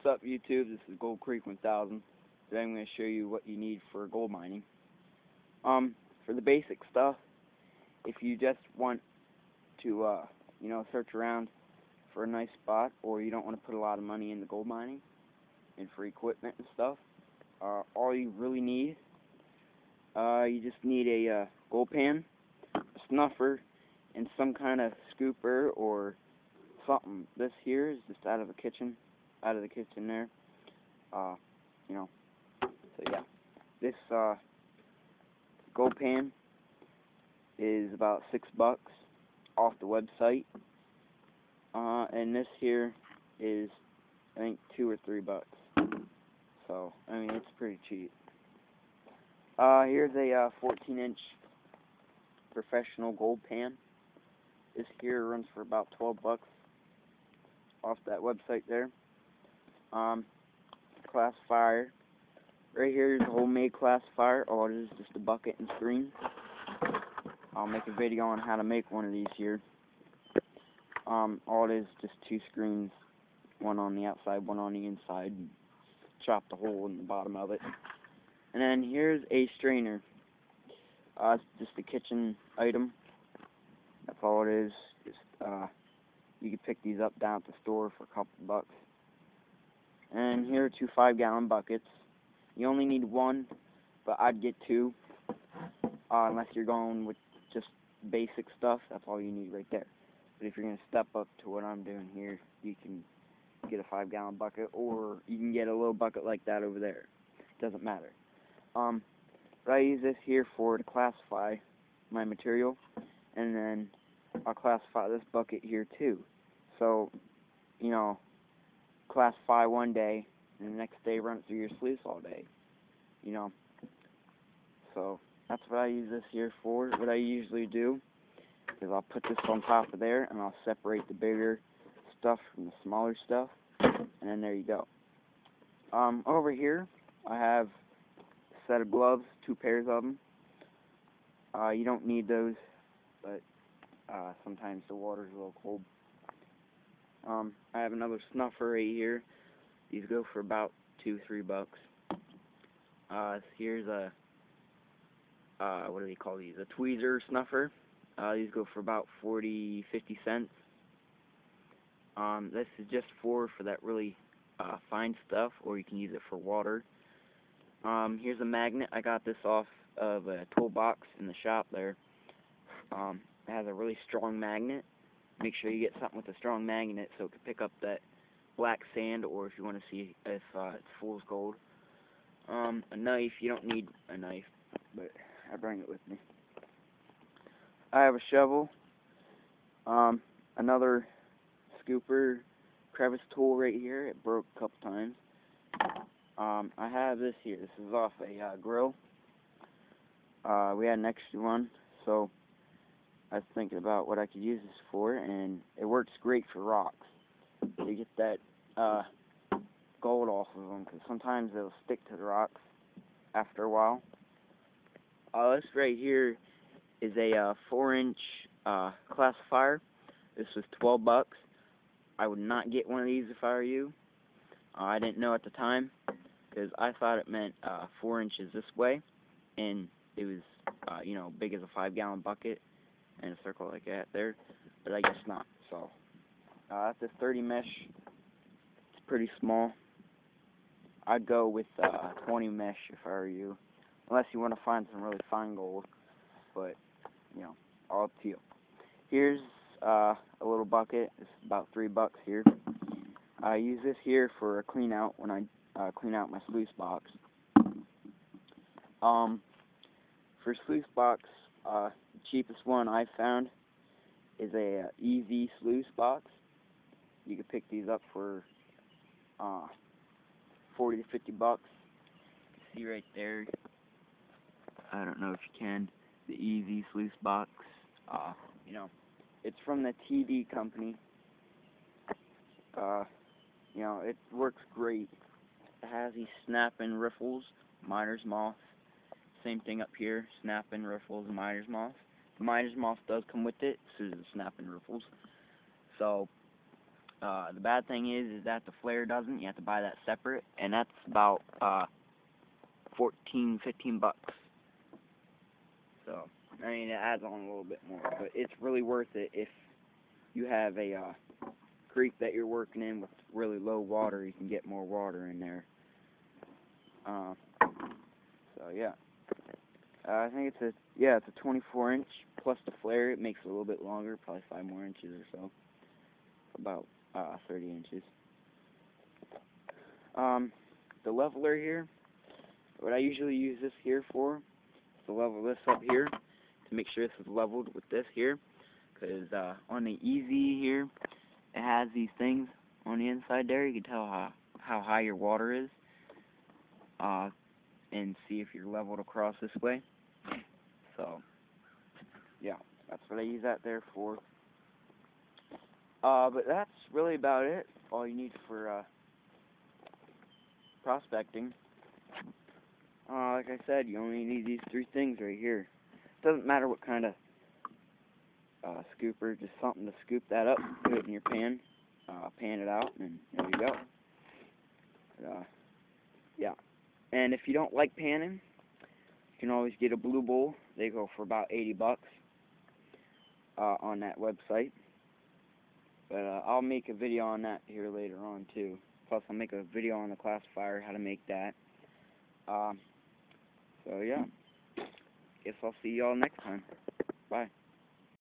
What's up, YouTube? This is Gold Creek 1000. Today I'm going to show you what you need for gold mining. For the basic stuff, if you just want to, search around for a nice spot, or you don't want to put a lot of money into gold mining and for equipment and stuff, all you really need, you just need a gold pan, a snuffer, and some kind of scooper or something. This here is just out of the kitchen there. So yeah, this gold pan is about $6 off the website, and this here is, I think, $2 or $3. So I mean, it's pretty cheap. Here's a 14-inch professional gold pan. This here runs for about $12 off that website there. Classifier. Right here is a homemade classifier. All it is just a bucket and screen. I'll make a video on how to make one of these here. All it is just two screens, one on the outside, one on the inside. Chop the hole in the bottom of it. And then here's a strainer. It's just a kitchen item. That's all it is. Just you can pick these up down at the store for a couple bucks. And here are two 5-gallon buckets. You only need one, but I'd get two, unless you're going with just basic stuff. That's all you need right there. But if you're going to step up to what I'm doing here, you can get a 5-gallon bucket, or you can get a little bucket like that over there. Doesn't matter. But I use this here for to classify my material, and then I'll classify this bucket here too. So, classify one day, and the next day run it through your sluice all day. So that's what I use this here for. What I usually do is I'll put this on top of there, and I'll separate the bigger stuff from the smaller stuff, and then there you go. Over here I have a set of gloves, 2 pairs of them. You don't need those, but sometimes the water's a little cold. I have another snuffer right here. These go for about $2-3. Here's a what do they call these? A tweezer snuffer. These go for about 40-50 cents. This is just for that really fine stuff, or you can use it for water. Here's a magnet. I got this off of a toolbox in the shop there. It has a really strong magnet. Make sure you get something with a strong magnet so it can pick up that black sand, or if you want to see if it's fool's gold. A knife. You don't need a knife, but I bring it with me. I have a shovel. Another scooper crevice tool right here. It broke a couple times. I have this here. This is off a grill. We had an extra one, so I was thinking about what I could use this for, and it works great for rocks. You get that gold off of them, because sometimes they'll stick to the rocks after a while. This right here is a 4-inch classifier. This was $12. I would not get one of these if I were you. I didn't know at the time, because I thought it meant 4 inches this way, and it was big as a 5-gallon bucket and a circle like that there, but I guess not. So that's a 30 mesh. It's pretty small. I'd go with 20 mesh if I were you, unless you want to find some really fine gold, but all up to you. Here's a little bucket. It's about $3 here. I use this here for a clean out when I clean out my sluice box. For sluice box, the cheapest one I found is a EZ sluice box. You can pick these up for $40 to $50. You can see right there. I don't know if you can. The EZ sluice box. It's from the TD company. It works great. It has these snap-in riffles, miner's moth. Same thing up here, snap-in riffles, miner's moth. The miner's moth does come with it, so does the snap-in riffles. So, The bad thing is that the flare doesn't. You have to buy that separate, and that's about 14-15 bucks. So, I mean, it adds on a little bit more, but it's really worth it if you have a creek that you're working in with really low water. You can get more water in there. So yeah, I think it's a 24-inch plus the flare. It makes it a little bit longer, probably 5 more inches or so, about 30 inches. The leveler here, what I usually use this here for is to level this up here to make sure this is leveled with this here, because on the easy here, it has these things on the inside there. You can tell how high your water is, and see if you're leveled across this way. So, yeah, that's what I use that there for. But that's really about it. All you need for prospecting. Like I said, you only need these 3 things right here. Doesn't matter what kind of scooper, just something to scoop that up, put it in your pan, pan it out, and there you go. Yeah. And if you don't like panning, you can always get a blue bowl. They go for about 80 bucks on that website. But I'll make a video on that here later on too. Plus I'll make a video on the classifier, how to make that. So yeah, guess I'll see y'all next time. Bye.